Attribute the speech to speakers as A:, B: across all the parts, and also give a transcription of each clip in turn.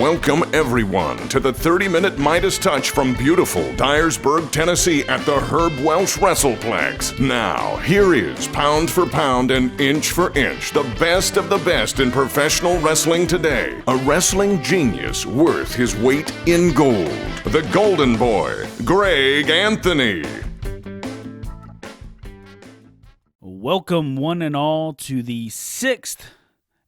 A: Welcome, everyone, to the 30-minute Midas Touch from beautiful Dyersburg, Tennessee at the Herb Welsh WrestlePlex. Now, here is pound for pound and inch for inch, the best of the best in professional wrestling today. A wrestling genius worth his weight in gold. The Golden Boy, Greg Anthony.
B: Welcome, one and all, to the 6th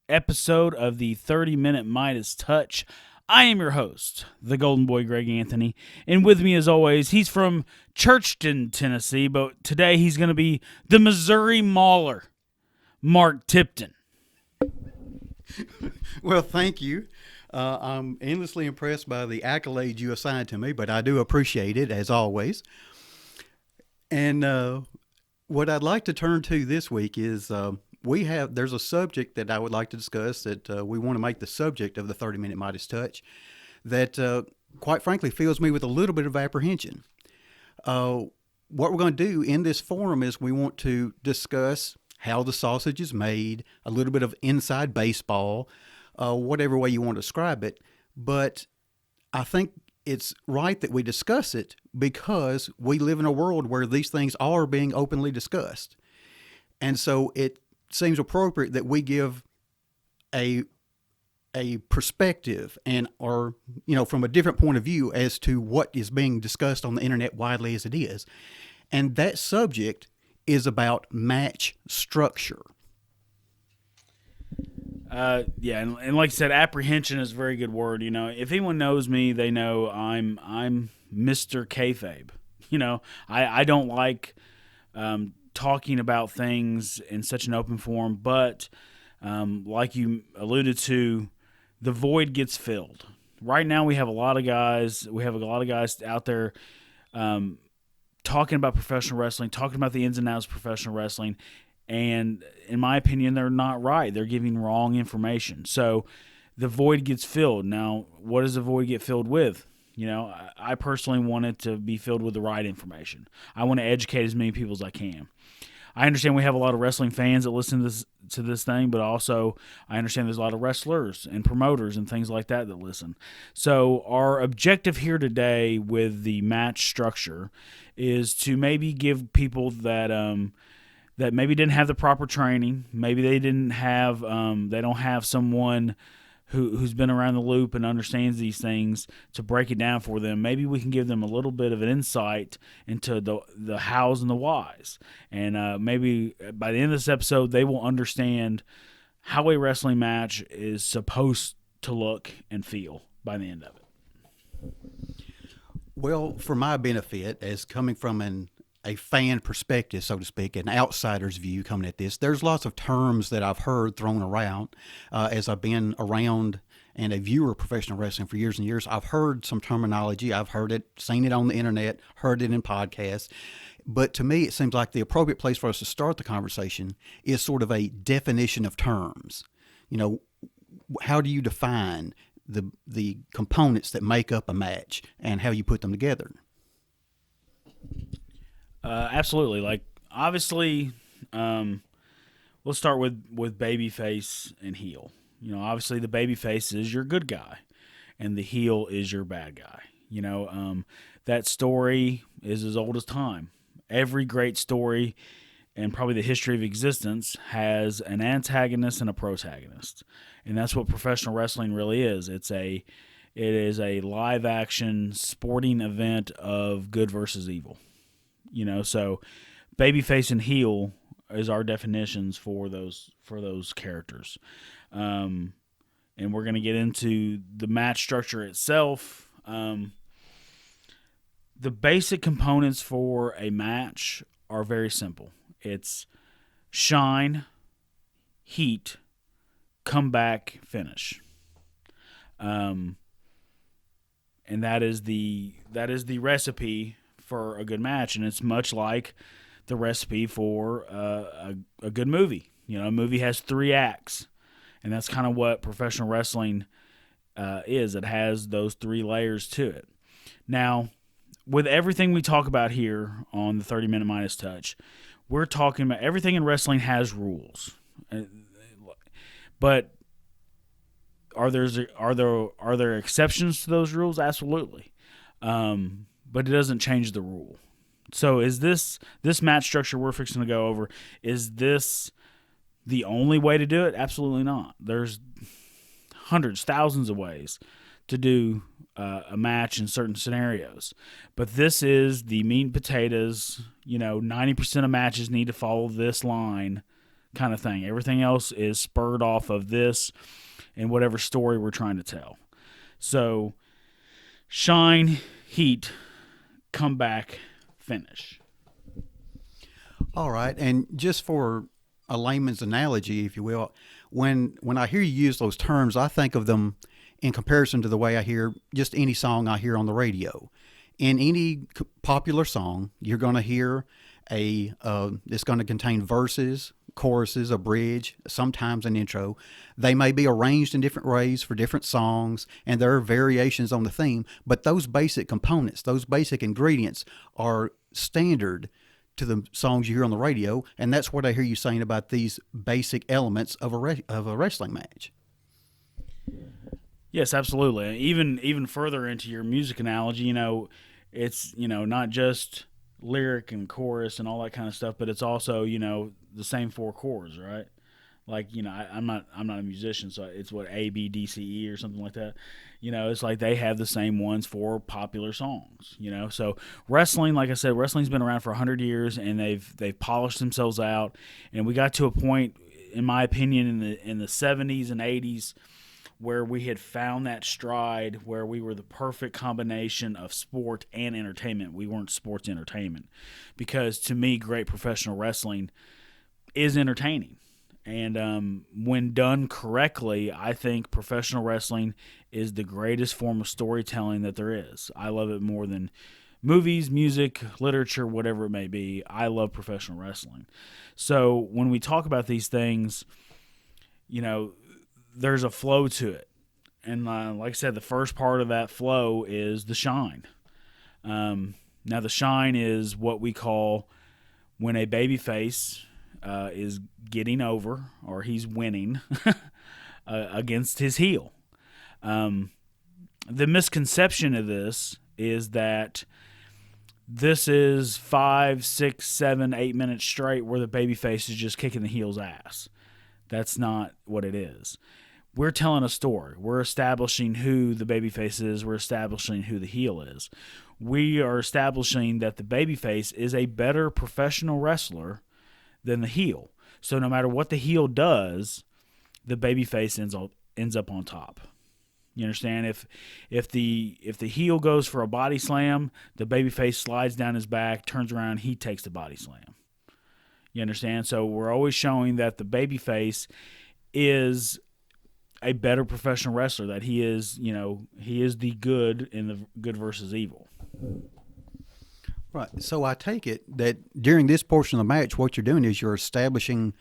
B: episode of the 30-minute Midas Touch. I am your host, the Golden Boy, Greg Anthony, and with me as always, he's from Churchton, Tennessee, but today he's going to be the Missouri Mauler, Mark Tipton.
C: Well, thank you. I'm endlessly impressed by the accolades you assigned to me, but I do appreciate it, as always. And what I'd like to turn to this week is there's a subject that I would like to discuss that we want to make the subject of the 30-minute Midas Touch that, quite frankly, fills me with a little bit of apprehension. What we're going to do in this forum is we want to discuss how the sausage is made, a little bit of inside baseball, whatever way you want to describe it. But I think it's right that we discuss it because we live in a world where these things are being openly discussed. And so it seems appropriate that we give a perspective or from a different point of view as to what is being discussed on the internet widely as it is. And that subject is about match structure.
B: And like I said, apprehension is a very good word. If anyone knows me, they know I'm Mr. Kayfabe. I don't like talking about things in such an open forum, but like you alluded to, the void gets filled. Right now, we have a lot of guys. We have a lot of guys out there talking about professional wrestling, talking about the ins and outs of professional wrestling. And in my opinion, they're not right. They're giving wrong information. So the void gets filled. Now, what does the void get filled with? I personally want it to be filled with the right information. I want to educate as many people as I can. I understand we have a lot of wrestling fans that listen to this thing, but also I understand there's a lot of wrestlers and promoters and things like that listen. So our objective here today with the match structure is to maybe give people that maybe didn't have the proper training, maybe they didn't have, they don't have someone who's been around the loop and understands these things to break it down for them. Maybe we can give them a little bit of an insight into the hows and the whys. And maybe by the end of this episode, they will understand how a wrestling match is supposed to look and feel by the end of it.
C: Well, for my benefit, as coming from a fan perspective, so to speak, an outsider's view coming at this, there's lots of terms that I've heard thrown around as I've been around and a viewer of professional wrestling for years and years. I've heard some terminology. I've heard it, seen it on the internet, heard it in podcasts. But to me, it seems like the appropriate place for us to start the conversation is sort of a definition of terms. How do you define the components that make up a match and how you put them together?
B: Absolutely. Like, obviously, we'll start with babyface and heel. Obviously the babyface is your good guy and the heel is your bad guy. That story is as old as time. Every great story and probably the history of existence has an antagonist and a protagonist. And that's what professional wrestling really is. It is a live action sporting event of good versus evil. So babyface and heel is our definitions for those characters. And we're going to get into the match structure itself. The basic components for a match are very simple. It's shine, heat, comeback, finish. And that is the recipe for a good match, and it's much like the recipe for a good movie. A movie has 3 acts, and that's kind of what professional wrestling is. It has those 3 layers to it. Now, with everything we talk about here on the 30-minute Midas Touch, we're talking about everything in wrestling has rules. But Are there exceptions to those rules? Absolutely, but it doesn't change the rule. So is this match structure we're fixing to go over? Is this the only way to do it? Absolutely not. There's hundreds, thousands of ways to do a match in certain scenarios, but this is the meat and potatoes. 90% of matches need to follow this line, kind of thing. Everything else is spurred off of this and whatever story we're trying to tell. So, shine, heat, come back, finish.
C: All right, and just for a layman's analogy, if you will, when I hear you use those terms, I think of them in comparison to the way I hear just any song I hear on the radio. In any popular song, you're going to hear it's going to contain verses, choruses, a bridge, sometimes an intro. They may be arranged in different ways for different songs, and there are variations on the theme, but those basic components, those basic ingredients are standard to the songs you hear on the radio, and that's what I hear you saying about these basic elements of a wrestling match.
B: Yes, absolutely. Even further into your music analogy, it's not just lyric and chorus and all that kind of stuff, but it's also the same four chords, right? Like I'm not a musician, so it's what A B D C E or something like that. It's like they have the same ones for popular songs. So wrestling, like I said, wrestling's been around for 100 years, and they've polished themselves out, and we got to a point, in my opinion, in the 70s and 80s, where we had found that stride where we were the perfect combination of sport and entertainment. We weren't sports entertainment, because to me, great professional wrestling is entertaining. And when done correctly, I think professional wrestling is the greatest form of storytelling that there is. I love it more than movies, music, literature, whatever it may be. I love professional wrestling. So when we talk about these things, there's a flow to it. And like I said, the first part of that flow is the shine. Now, the shine is what we call when a babyface is getting over, or he's winning against his heel. The misconception of this is that this is 5, 6, 7, 8 minutes straight where the babyface is just kicking the heel's ass. That's not what it is. We're telling a story. We're establishing who the babyface is. We're establishing who the heel is. We are establishing that the babyface is a better professional wrestler than the heel. So no matter what the heel does, the babyface ends up on top. You understand? If the heel goes for a body slam, the babyface slides down his back, turns around, he takes the body slam. You understand? So we're always showing that the babyface is a better professional wrestler, that he is the good in the good versus evil.
C: Right. So I take it that during this portion of the match, what you're doing is you're establishing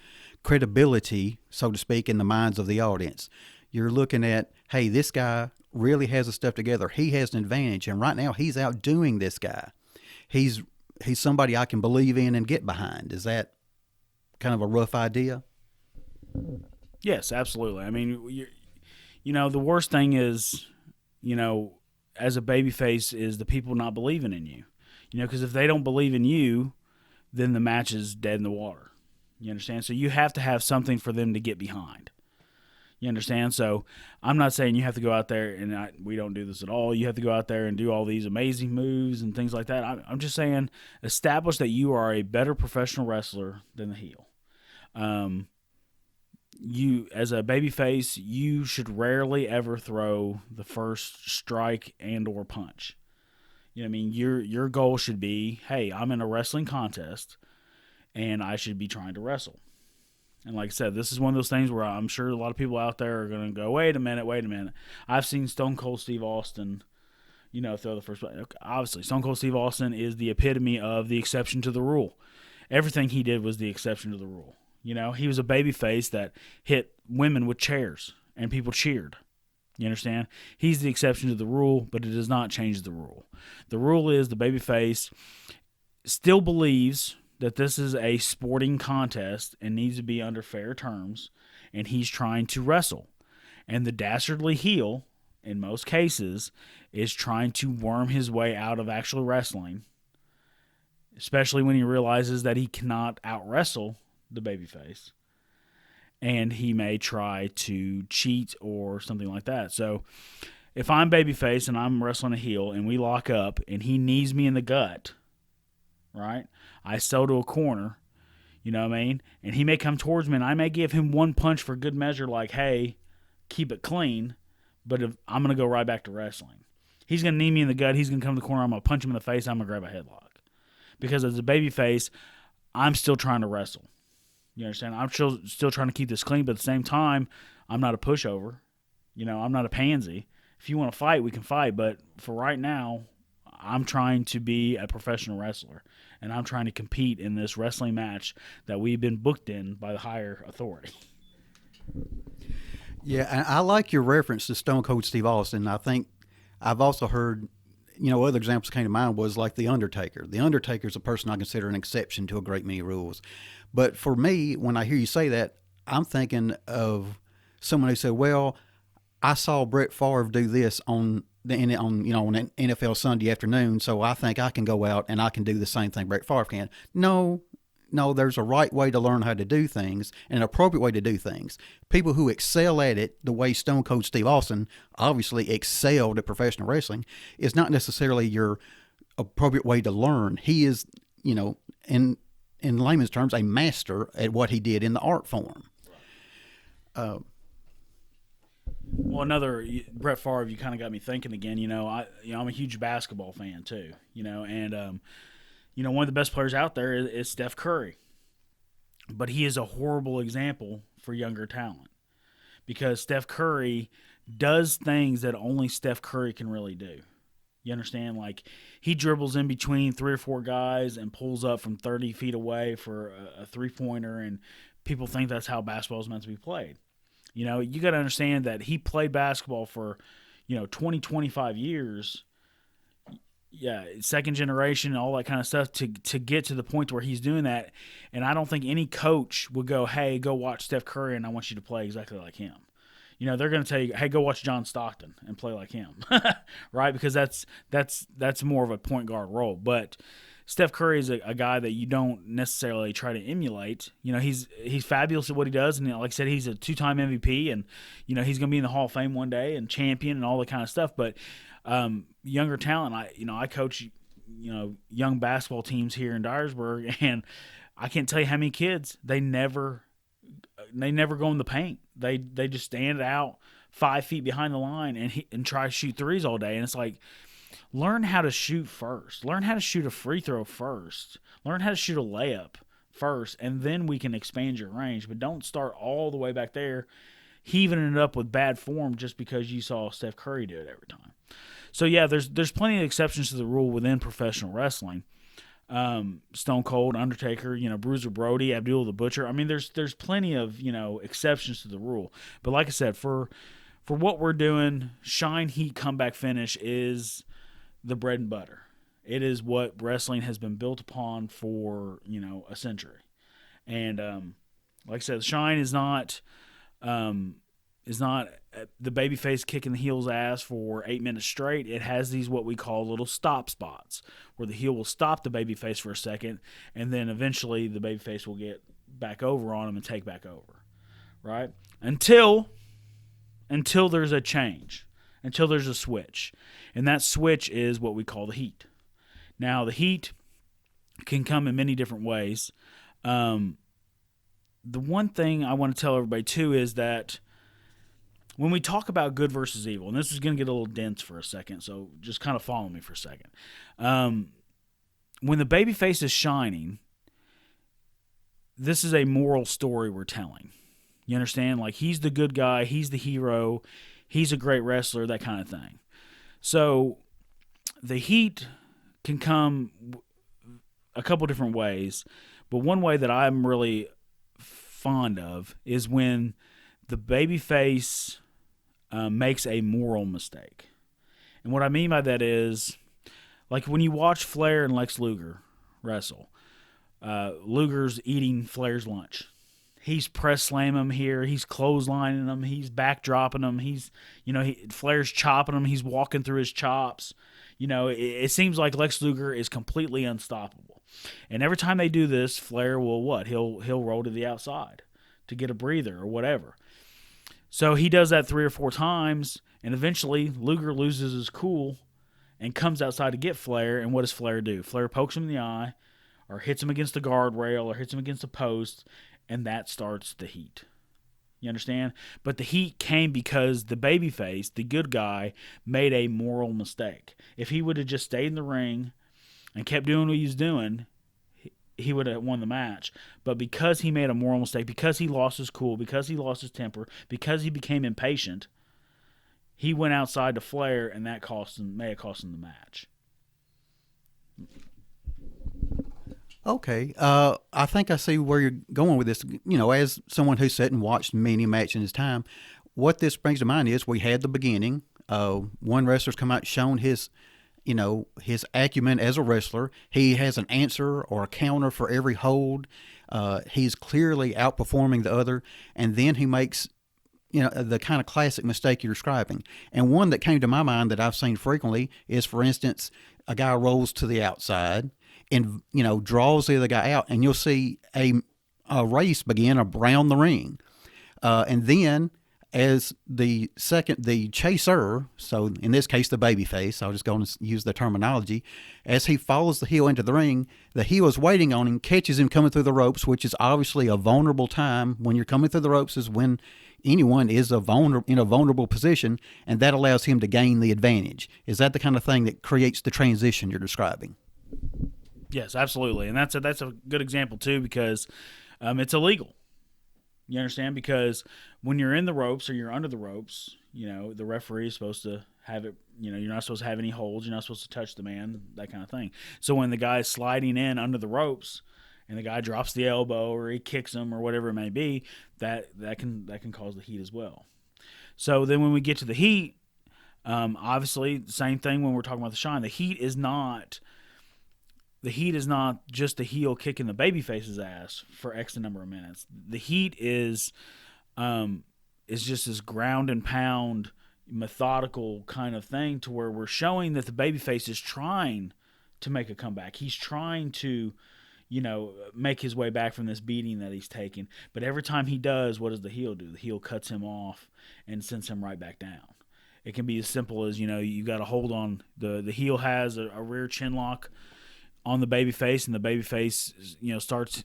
C: credibility, so to speak, in the minds of the audience. You're looking at, hey, this guy really has his stuff together. He has an advantage, and right now he's outdoing this guy. He's somebody I can believe in and get behind. Is that kind of a rough idea?
B: Yes, absolutely. I mean, the worst thing is, as a babyface, is the people not believing in you. Because if they don't believe in you, then the match is dead in the water. You understand? So you have to have something for them to get behind. You understand? So I'm not saying you have to go out there, and we don't do this at all. You have to go out there and do all these amazing moves and things like that. I'm just saying, establish that you are a better professional wrestler than the heel. You, as a babyface, you should rarely ever throw the first strike and or punch. Your goal should be, hey, I'm in a wrestling contest, and I should be trying to wrestle. And like I said, this is one of those things where I'm sure a lot of people out there are going to go, wait a minute. I've seen Stone Cold Steve Austin, throw the first. Obviously, Stone Cold Steve Austin is the epitome of the exception to the rule. Everything he did was the exception to the rule. He was a babyface that hit women with chairs, and people cheered. You understand? He's the exception to the rule, but it does not change the rule. The rule is the babyface still believes that this is a sporting contest and needs to be under fair terms, and he's trying to wrestle. And the dastardly heel, in most cases, is trying to worm his way out of actual wrestling, especially when he realizes that he cannot out-wrestle the babyface. And he may try to cheat or something like that. So if I'm babyface and I'm wrestling a heel and we lock up and he knees me in the gut, right? I sell to a corner, you know what I mean? And he may come towards me and I may give him one punch for good measure, like, hey, keep it clean, but if I'm going to go right back to wrestling. He's going to knee me in the gut. He's going to come to the corner. I'm going to punch him in the face. I'm going to grab a headlock. Because as a babyface, I'm still trying to wrestle. You understand? I'm still trying to keep this clean, but at the same time, I'm not a pushover. You know, I'm not a pansy. If you want to fight, we can fight. But for right now, I'm trying to be a professional wrestler, and I'm trying to compete in this wrestling match that we've been booked in by the higher authority.
C: Yeah, and I like your reference to Stone Cold Steve Austin. I think I've also heard, other examples that came to mind was like The Undertaker. The Undertaker is a person I consider an exception to a great many rules. But for me, when I hear you say that, I'm thinking of someone who said, well, I saw Brett Favre do this on an NFL Sunday afternoon, so I think I can go out and I can do the same thing Brett Favre can. No, there's a right way to learn how to do things and an appropriate way to do things. People who excel at it the way Stone Cold Steve Austin obviously excelled at professional wrestling is not necessarily your appropriate way to learn. He is, in layman's terms, a master at what he did in the art form.
B: Well, another Brett Favre, you kind of got me thinking again. I'm a huge basketball fan too. And one of the best players out there is Steph Curry, but he is a horrible example for younger talent because Steph Curry does things that only Steph Curry can really do. You understand? Like, he dribbles in between 3 or 4 guys and pulls up from 30 feet away for a three-pointer, and people think that's how basketball is meant to be played. You got to understand that he played basketball for, 20, 25 years. Yeah, second generation, all that kind of stuff to get to the point where he's doing that. And I don't think any coach would go, hey, go watch Steph Curry and I want you to play exactly like him. They're going to tell you, hey, go watch John Stockton and play like him, right? Because that's more of a point guard role. But Steph Curry is a guy that you don't necessarily try to emulate. He's fabulous at what he does, and like I said, he's a 2-time MVP, and he's going to be in the Hall of Fame one day and champion and all that kind of stuff. But younger talent, I coach young basketball teams here in Dyersburg, and I can't tell you how many kids they never go in the paint. They just stand out 5 feet behind the line and try to shoot threes all day, and it's like, learn how to shoot first. Learn how to shoot a free throw first. Learn how to shoot a layup first, and then we can expand your range. But don't start all the way back there, heaving it up with bad form just because you saw Steph Curry do it every time. So, yeah, there's plenty of exceptions to the rule within professional wrestling. Stone Cold, Undertaker, Bruiser Brody, Abdul the Butcher. I mean, there's plenty of, exceptions to the rule. But like I said, for what we're doing, Shine, Heat, Comeback, Finish is the bread and butter. It is what wrestling has been built upon for, a century. And like I said, Shine is not the babyface kicking the heel's ass for 8 minutes straight. It has these what we call little stop spots where the heel will stop the babyface for a second, and then eventually the babyface will get back over on him and take back over, right? Until there's a change, until there's a switch. And that switch is what we call the heat. Now, the heat can come in many different ways. The one thing I want to tell everybody, too, is that when we talk about good versus evil, and this is going to get a little dense for a second, so just kind of follow me for a second. When the babyface is shining, this is a moral story we're telling. You understand? Like, he's the good guy, he's the hero, he's a great wrestler, that kind of thing. So the heat can come a couple different ways, but one way that I'm really fond of is when the babyface makes a moral mistake. And what I mean by that is, like when you watch Flair and Lex Luger wrestle, Luger's eating Flair's lunch. He's press slamming him here. He's clotheslining him. He's backdropping him. Flair's chopping him. He's walking through his chops. It seems like Lex Luger is completely unstoppable. And every time they do this, Flair will what? He'll roll to the outside to get a breather or whatever. So he does that 3 or 4 times, and eventually Luger loses his cool and comes outside to get Flair. And what does Flair do? Flair pokes him in the eye, or hits him against the guardrail, or hits him against a post, and that starts the heat. You understand? But the heat came because the babyface, the good guy, made a moral mistake. If he would have just stayed in the ring and kept doing what he was doing, he would have won the match. But because he made a moral mistake, because he lost his cool, because he lost his temper, because he became impatient, he went outside to Flair, and that may have cost him the match.
C: Okay, I think I see where you're going with this. As someone who sat and watched many matches in his time, what this brings to mind is we had the beginning. One wrestler's come out, shown his acumen as a wrestler. He has an answer or a counter for every hold. He's clearly outperforming the other, and then he makes the kind of classic mistake you're describing. And one that came to my mind that I've seen frequently is, for instance, a guy rolls to the outside and draws the other guy out, and you'll see a race begin around the ring, and then as the chaser, so in this case the babyface, I'll just go and use the terminology, as he follows the heel into the ring, the heel is waiting on him, catches him coming through the ropes, which is obviously a vulnerable time. When you're coming through the ropes is when anyone is in a vulnerable position, and that allows him to gain the advantage. Is that the kind of thing that creates the transition you're describing?
B: Yes, absolutely, and that's a good example too, because it's illegal. You understand? Because when you're in the ropes or you're under the ropes, the referee is supposed to have it. You're not supposed to have any holds. You're not supposed to touch the man, that kind of thing. So when the guy's sliding in under the ropes and the guy drops the elbow or he kicks him or whatever it may be, that can cause the heat as well. So then when we get to the heat, obviously the same thing when we're talking about the shine. The heat is not just the heel kicking the babyface's ass for X number of minutes. The heat is just this ground and pound, methodical kind of thing, to where we're showing that the babyface is trying to make a comeback. He's trying to, make his way back from this beating that he's taking. But every time he does, what does the heel do? The heel cuts him off and sends him right back down. It can be as simple as, you got to hold on. The heel has a rear chin lock on the babyface, and the babyface, starts,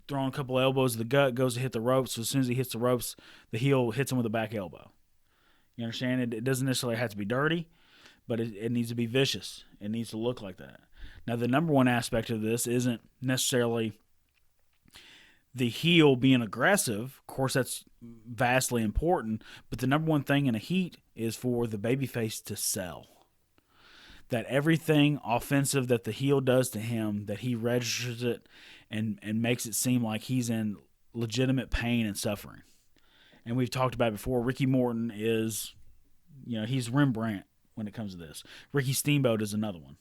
B: throwing a couple elbows to the gut, goes to hit the ropes. So as soon as he hits the ropes, the heel hits him with a back elbow. You understand? It doesn't necessarily have to be dirty, but it needs to be vicious. It needs to look like that. Now, the number one aspect of this isn't necessarily the heel being aggressive. Of course, that's vastly important, but the number one thing in a heat is for the babyface to sell. That everything offensive that the heel does to him, that he registers it and makes it seem like he's in legitimate pain and suffering. And we've talked about it before. Ricky Morton is, he's Rembrandt when it comes to this. Ricky Steamboat is another one.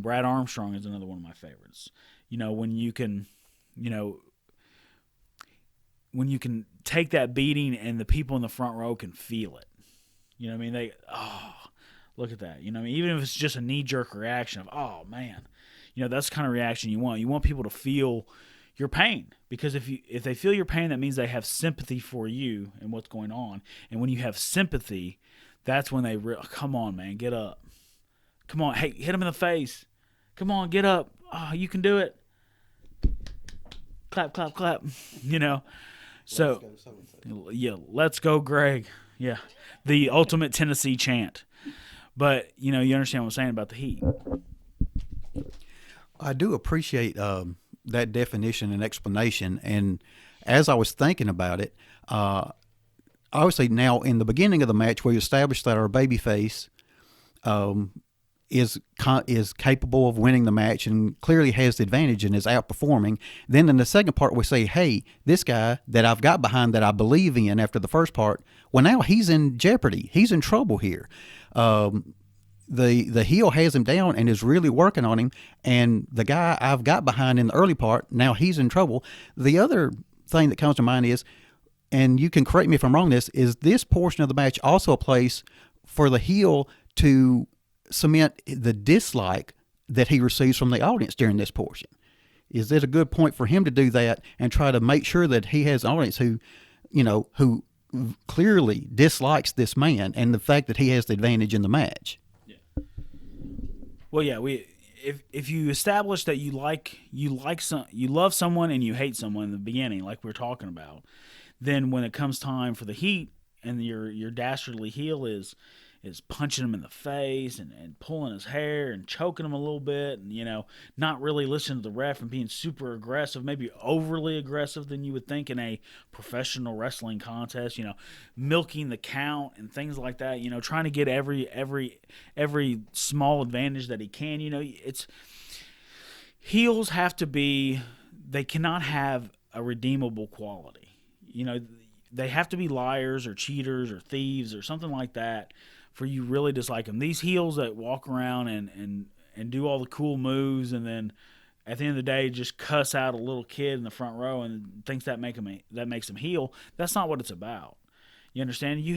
B: Brad Armstrong is another one of my favorites. When you can take that beating and the people in the front row can feel it. You know what I mean? Look at that. Even if it's just a knee-jerk reaction of, oh, man, that's the kind of reaction you want. You want people to feel your pain, because if they feel your pain, that means they have sympathy for you and what's going on. And when you have sympathy, that's when they come on, man, get up. Come on, hey, hit him in the face. Come on, get up. Oh, you can do it. Clap, clap, clap. So, yeah, let's go, Greg. Yeah, the ultimate Tennessee chant. But, you understand what I'm saying about the heat.
C: I do appreciate that definition and explanation. And as I was thinking about it, obviously now in the beginning of the match, we established that our babyface is capable of winning the match and clearly has the advantage and is outperforming. Then in the second part, we say, hey, this guy that I've got behind that I believe in after the first part, well, now he's in jeopardy. He's in trouble here. The heel has him down and is really working on him, and the guy I've got behind in the early part, now he's in trouble. The other thing that comes to mind is, and you can correct me if I'm wrong, is this portion of the match also a place for the heel to cement the dislike that he receives from the audience during this portion? Is it a good point for him to do that and try to make sure that he has an audience who clearly dislikes this man and the fact that he has the advantage in the match?
B: Yeah. Well, yeah, if you establish that you love someone and you hate someone in the beginning, like we're talking about, then when it comes time for the heat and your dastardly heel is punching him in the face and pulling his hair and choking him a little bit and, not really listening to the ref and being super aggressive, maybe overly aggressive than you would think in a professional wrestling contest, milking the count and things like that, trying to get every small advantage that he can. Heels have to be, they cannot have a redeemable quality. They have to be liars or cheaters or thieves or something like that for you really dislike them. These heels that walk around and do all the cool moves and then at the end of the day just cuss out a little kid in the front row and thinks that makes them heel, that's not what it's about. You understand? You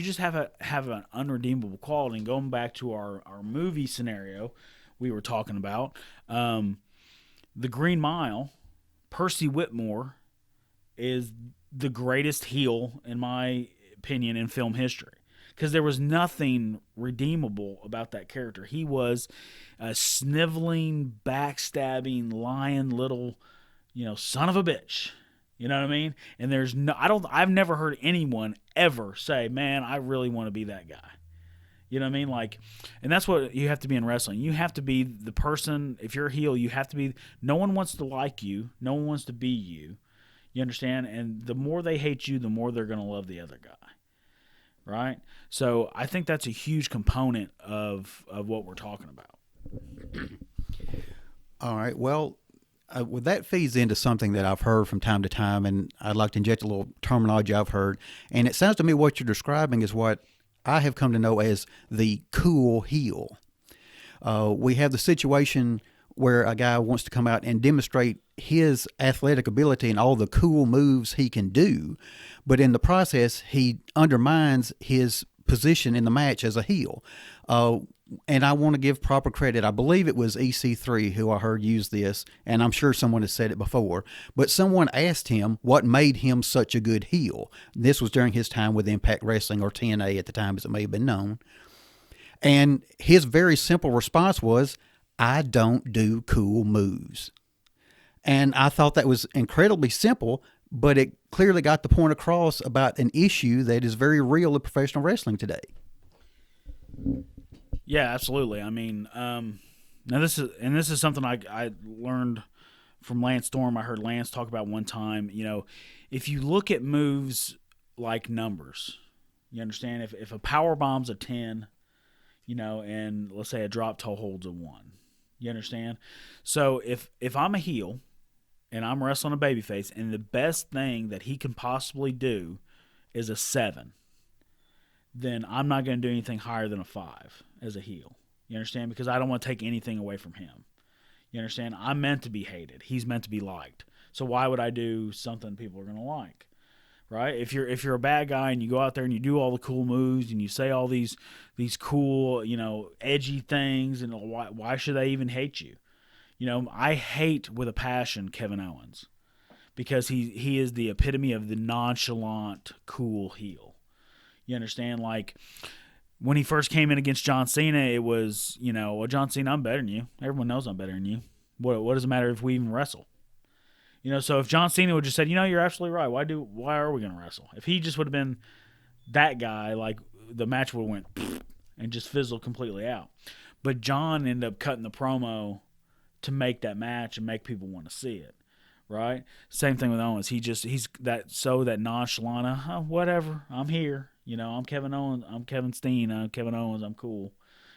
B: just have to have an unredeemable quality. And going back to our movie scenario we were talking about, The Green Mile, Percy Whitmore is the greatest heel, in my opinion, in film history. Because there was nothing redeemable about that character. He was a sniveling, backstabbing, lying little, son of a bitch. You know what I mean? And I've never heard anyone ever say, man, I really want to be that guy. You know what I mean? And that's what you have to be in wrestling. You have to be the person, if you're a heel, you have to be, no one wants to like you. No one wants to be you. You understand? And the more they hate you, the more they're going to love the other guy. Right? So I think that's a huge component of what we're talking about.
C: All right. Well, that feeds into something that I've heard from time to time, and I'd like to inject a little terminology I've heard. And it sounds to me what you're describing is what I have come to know as the cool heel. We have the situation where a guy wants to come out and demonstrate his athletic ability and all the cool moves he can do, but in the process, he undermines his position in the match as a heel. And I want to give proper credit. I believe it was EC3 who I heard use this, and I'm sure someone has said it before, but someone asked him what made him such a good heel. This was during his time with Impact Wrestling, or TNA at the time as it may have been known. And his very simple response was, I don't do cool moves. And I thought that was incredibly simple, but it clearly got the point across about an issue that is very real in professional wrestling today.
B: Yeah, absolutely. I mean, now this is something I learned from Lance Storm. I heard Lance talk about one time. If you look at moves like numbers, you understand. If a power bomb's a 10, and let's say a drop toe holds a 1, you understand. So if I'm a heel and I'm wrestling a babyface, and the best thing that he can possibly do is a 7, then I'm not going to do anything higher than a 5 as a heel. You understand? Because I don't want to take anything away from him. You understand? I'm meant to be hated. He's meant to be liked. So why would I do something people are going to like? Right? If you're a bad guy and you go out there and you do all the cool moves and you say all these cool, edgy things, and why should they even hate you? I hate with a passion Kevin Owens, because he is the epitome of the nonchalant, cool heel. You understand? Like, when he first came in against John Cena, it was, well, John Cena, I'm better than you. Everyone knows I'm better than you. What does it matter if we even wrestle? So if John Cena would just said, you're absolutely right. Why are we going to wrestle? If he just would have been that guy, like, the match would have went and just fizzled completely out. But John ended up cutting the promo to make that match and make people want to see it. Right? Same thing with Owens. He's that nonchalant, whatever. I'm here. I'm Kevin Owens. I'm Kevin Steen. I'm Kevin Owens. I'm cool.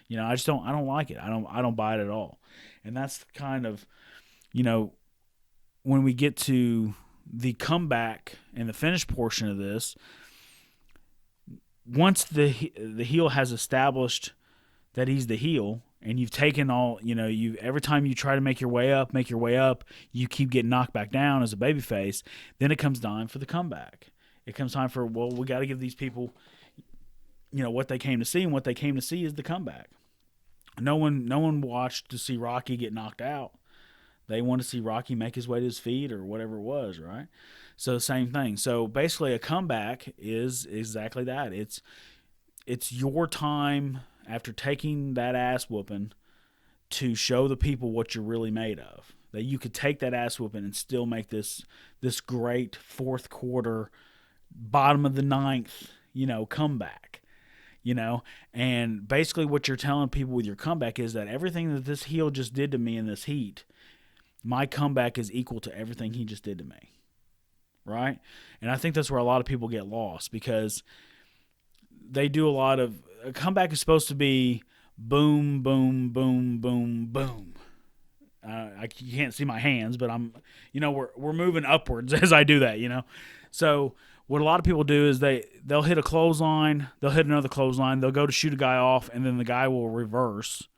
B: I don't like it. I don't buy it at all. And that's kind of, when we get to the comeback and the finish portion of this, once the heel has established that he's the heel, and you've taken all, you every time you try to make your way up, you keep getting knocked back down as a babyface. Then it comes time for the comeback. It comes time for, well, we got to give these people, what they came to see, and what they came to see is the comeback. No one watched to see Rocky get knocked out. They want to see Rocky make his way to his feet or whatever it was, right? So same thing. So basically, a comeback is exactly that. It's your time after taking that ass whooping to show the people what you're really made of. That you could take that ass whooping and still make this great fourth quarter, bottom of the ninth, comeback. And basically what you're telling people with your comeback is that everything that this heel just did to me in this heat, my comeback is equal to everything he just did to me. Right? And I think that's where a lot of people get lost, because they do a lot of, a comeback is supposed to be boom, boom, boom, boom, boom. You can't see my hands, but we're moving upwards as I do that, So what a lot of people do is they'll hit a clothesline, they'll hit another clothesline, they'll go to shoot a guy off, and then the guy will reverse,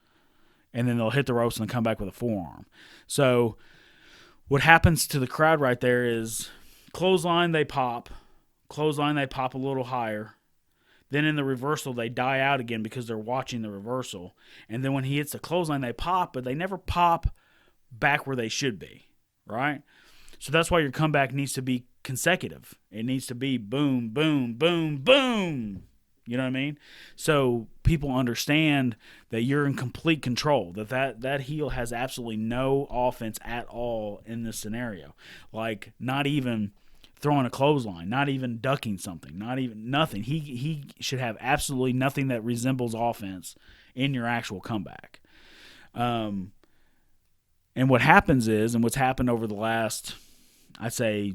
B: and then they'll hit the ropes and come back with a forearm. So what happens to the crowd right there is clothesline, they pop a little higher. Then in the reversal, they die out again because they're watching the reversal. And then when he hits the clothesline, they pop, but they never pop back where they should be, right? So that's why your comeback needs to be consecutive. It needs to be boom, boom, boom, boom. You know what I mean? So people understand that you're in complete control, that heel has absolutely no offense at all in this scenario. Like, not even throwing a clothesline, not even ducking something, not even nothing. He should have absolutely nothing that resembles offense in your actual comeback. And what happens is, and what's happened over the last, I'd say,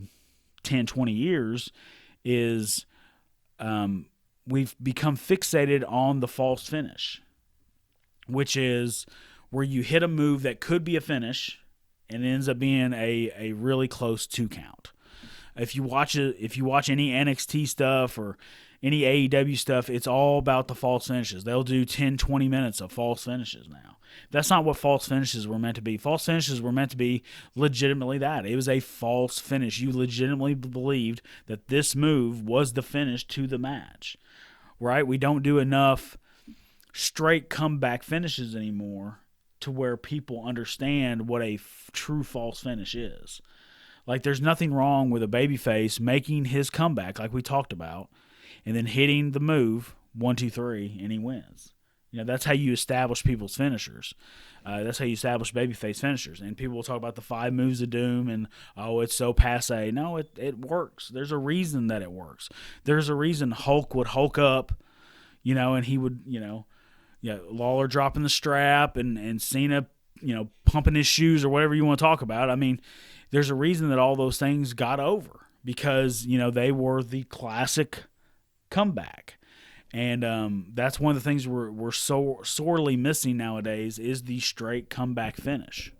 B: 10, 20 years is we've become fixated on the false finish, which is where you hit a move that could be a finish and it ends up being a really close 2 count. If you watch any NXT stuff or any AEW stuff, it's all about the false finishes. They'll do 10, 20 minutes of false finishes now. That's not what false finishes were meant to be. False finishes were meant to be legitimately that. It was a false finish. You legitimately believed that this move was the finish to the match, right? We don't do enough straight comeback finishes anymore to where people understand what a true false finish is. Like, there's nothing wrong with a babyface making his comeback, like we talked about, and then hitting the move 1, 2, 3, and he wins. That's how you establish people's finishers. That's how you establish babyface finishers. And people will talk about the 5 moves of doom and, oh, it's so passe. No, it works. There's a reason that it works. There's a reason Hulk would Hulk up, and he would, Lawler dropping the strap and Cena, pumping his shoes or whatever you want to talk about. I mean, there's a reason that all those things got over because, they were the classic comeback. And that's one of the things we're so sorely missing nowadays is the straight comeback finish.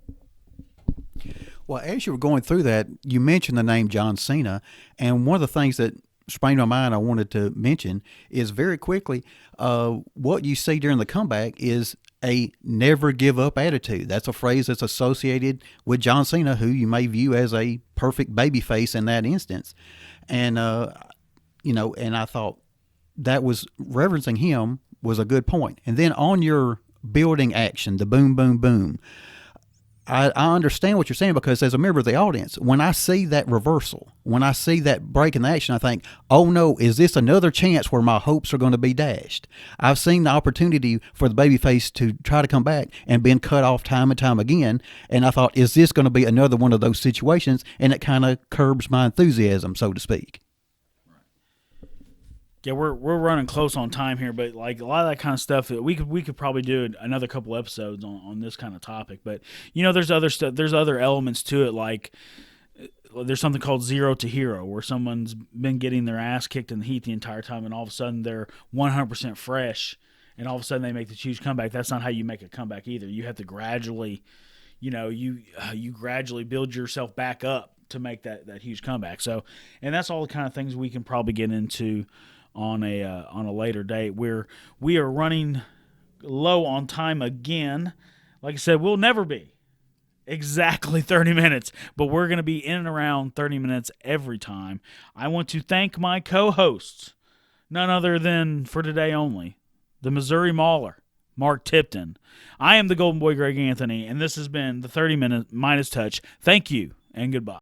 C: Well, as you were going through that, you mentioned the name John Cena, and one of the things that sprang to my mind I wanted to mention is very quickly what you see during the comeback is a never give up attitude. That's a phrase that's associated with John Cena, who you may view as a perfect babyface in that instance. And, and I thought that was reverencing him was a good point. And then on your building action, the boom, boom, boom, I understand what you're saying because as a member of the audience, when I see that reversal, when I see that break in the action, I think, oh no, is this another chance where my hopes are going to be dashed? I've seen the opportunity for the babyface to try to come back and been cut off time and time again. And I thought, is this going to be another one of those situations? And it kind of curbs my enthusiasm, so to speak.
B: Yeah, we're running close on time here, but like a lot of that kind of stuff, we could probably do another couple episodes on this kind of topic. But there's other stuff, there's other elements to it. Like there's something called 0 to hero, where someone's been getting their ass kicked in the heat the entire time, and all of a sudden they're 100% fresh, and all of a sudden they make the huge comeback. That's not how you make a comeback either. You have to gradually, you gradually build yourself back up to make that huge comeback. So, and that's all the kind of things we can probably get into on a later date, where we are running low on time again. Like I said, we'll never be exactly 30 minutes, but we're going to be in and around 30 minutes every time. I want to thank my co-hosts, none other than for today only, the Missouri Mauler, Mark Tipton. I am the Golden Boy, Greg Anthony, and this has been the 30-minute Midas Touch. Thank you, and goodbye.